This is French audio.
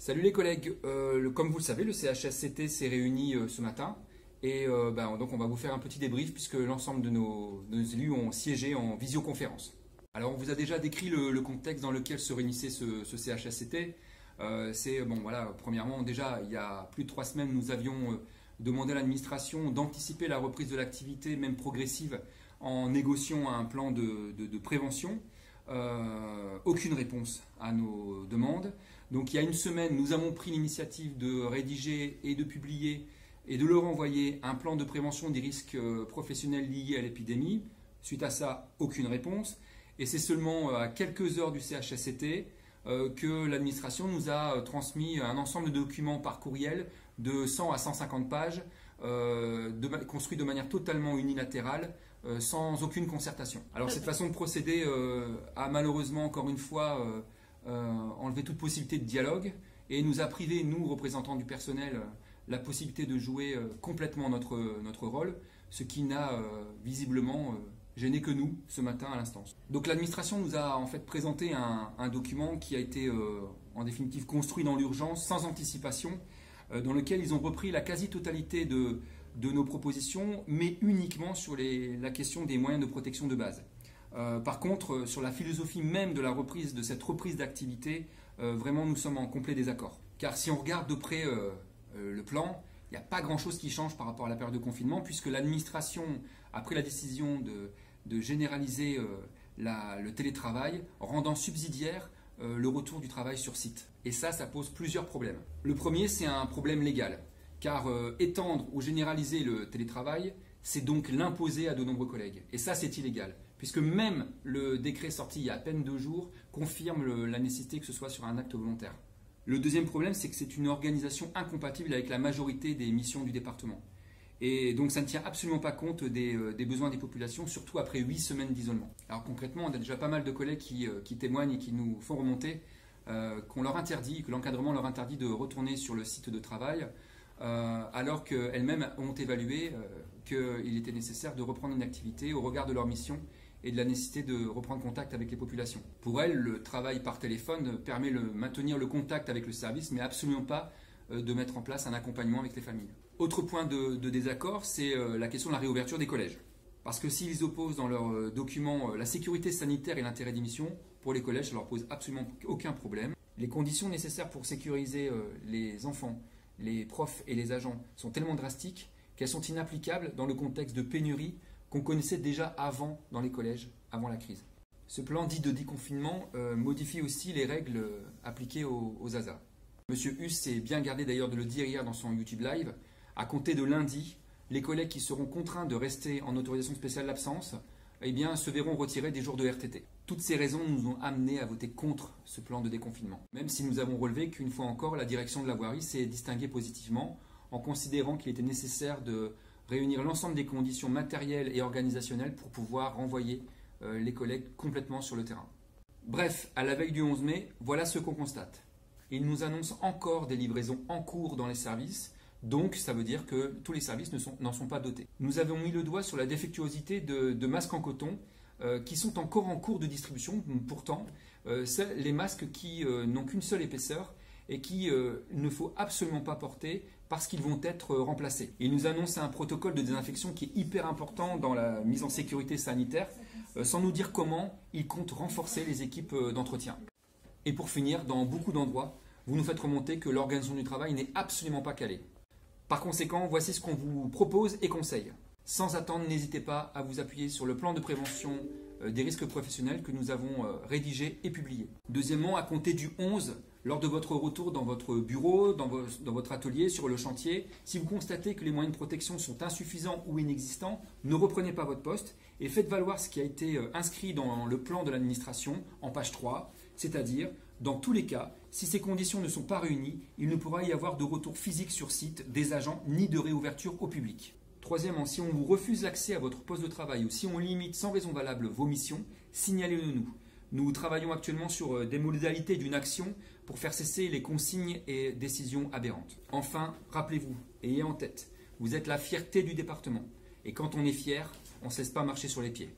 Salut les collègues, comme vous le savez, le CHSCT s'est réuni ce matin et donc on va vous faire un petit débrief puisque l'ensemble de nos élus ont siégé en visioconférence. Alors on vous a déjà décrit le contexte dans lequel se réunissait ce CHSCT. Premièrement, déjà il y a plus de 3 semaines, nous avions demandé à l'administration d'anticiper la reprise de l'activité, même progressive, en négociant un plan de prévention. Aucune réponse à nos demandes. Donc il y a une semaine, nous avons pris l'initiative de rédiger et de publier et de leur envoyer un plan de prévention des risques professionnels liés à l'épidémie. Suite à ça, aucune réponse. Et c'est seulement à quelques heures du CHSCT que l'administration nous a transmis un ensemble de documents par courriel de 100 à 150 pages, construits de manière totalement unilatérale, sans aucune concertation. Alors cette façon de procéder a malheureusement encore une fois enlevé toute possibilité de dialogue et nous a privé, nous représentants du personnel, la possibilité de jouer complètement notre rôle, ce qui n'a visiblement gêné que nous ce matin à l'instance. Donc l'administration nous a en fait présenté un document qui a été en définitive construit dans l'urgence, sans anticipation, dans lequel ils ont repris la quasi-totalité de nos propositions, mais uniquement sur la question des moyens de protection de base. Par contre, sur la philosophie même de cette reprise d'activité, vraiment nous sommes en complet désaccord. Car si on regarde de près le plan, il n'y a pas grand-chose qui change par rapport à la période de confinement, puisque l'administration a pris la décision de généraliser le télétravail, rendant subsidiaire le retour du travail sur site. Et ça pose plusieurs problèmes. Le premier, c'est un problème légal. Car étendre ou généraliser le télétravail, c'est donc l'imposer à de nombreux collègues. Et ça, c'est illégal, puisque même le décret sorti il y a à peine 2 jours confirme la nécessité que ce soit sur un acte volontaire. Le deuxième problème, c'est que c'est une organisation incompatible avec la majorité des missions du département. Et donc ça ne tient absolument pas compte des besoins des populations, surtout après 8 semaines d'isolement. Alors concrètement, on a déjà pas mal de collègues qui témoignent et qui nous font remonter que l'encadrement leur interdit de retourner sur le site de travail, alors qu'elles-mêmes ont évalué qu'il était nécessaire de reprendre une activité au regard de leur mission et de la nécessité de reprendre contact avec les populations. Pour elles, le travail par téléphone permet de maintenir le contact avec le service, mais absolument pas de mettre en place un accompagnement avec les familles. Autre point de désaccord, c'est la question de la réouverture des collèges. Parce que s'ils opposent dans leurs documents la sécurité sanitaire et l'intérêt des missions, pour les collèges, ça ne leur pose absolument aucun problème. Les conditions nécessaires pour sécuriser les enfants, les profs et les agents sont tellement drastiques qu'elles sont inapplicables dans le contexte de pénurie qu'on connaissait déjà avant dans les collèges, avant la crise. Ce plan dit de déconfinement modifie aussi les règles appliquées aux ASA. Monsieur Huss s'est bien gardé d'ailleurs de le dire hier dans son YouTube Live. À compter de lundi, les collègues qui seront contraints de rester en autorisation spéciale d'absence se verront retirer des jours de RTT. Toutes ces raisons nous ont amenés à voter contre ce plan de déconfinement. Même si nous avons relevé qu'une fois encore, la direction de la voirie s'est distinguée positivement en considérant qu'il était nécessaire de réunir l'ensemble des conditions matérielles et organisationnelles pour pouvoir renvoyer les collègues complètement sur le terrain. Bref, à la veille du 11 mai, voilà ce qu'on constate. Il nous annonce encore des livraisons en cours dans les services, donc ça veut dire que tous les services n'en sont pas dotés. Nous avons mis le doigt sur la défectuosité de masques en coton qui sont encore en cours de distribution. Pourtant, les masques qui n'ont qu'une seule épaisseur et qui ne faut absolument pas porter parce qu'ils vont être remplacés. Il nous annonce un protocole de désinfection qui est hyper important dans la mise en sécurité sanitaire, sans nous dire comment il compte renforcer les équipes d'entretien. Et pour finir, dans beaucoup d'endroits, vous nous faites remonter que l'organisation du travail n'est absolument pas calée. Par conséquent, voici ce qu'on vous propose et conseille. Sans attendre, n'hésitez pas à vous appuyer sur le plan de prévention des risques professionnels que nous avons rédigé et publié. Deuxièmement, à compter du 11, lors de votre retour dans votre bureau, dans votre atelier, sur le chantier, si vous constatez que les moyens de protection sont insuffisants ou inexistants, ne reprenez pas votre poste et faites valoir ce qui a été inscrit dans le plan de l'administration en page 3, c'est-à-dire, dans tous les cas, si ces conditions ne sont pas réunies, il ne pourra y avoir de retour physique sur site des agents ni de réouverture au public. Troisièmement, si on vous refuse l'accès à votre poste de travail ou si on limite sans raison valable vos missions, signalez-le nous. Nous travaillons actuellement sur des modalités d'une action pour faire cesser les consignes et décisions aberrantes. Enfin, rappelez-vous, ayez en tête, vous êtes la fierté du département. Et quand on est fier, on ne se laisse pas marcher sur les pieds.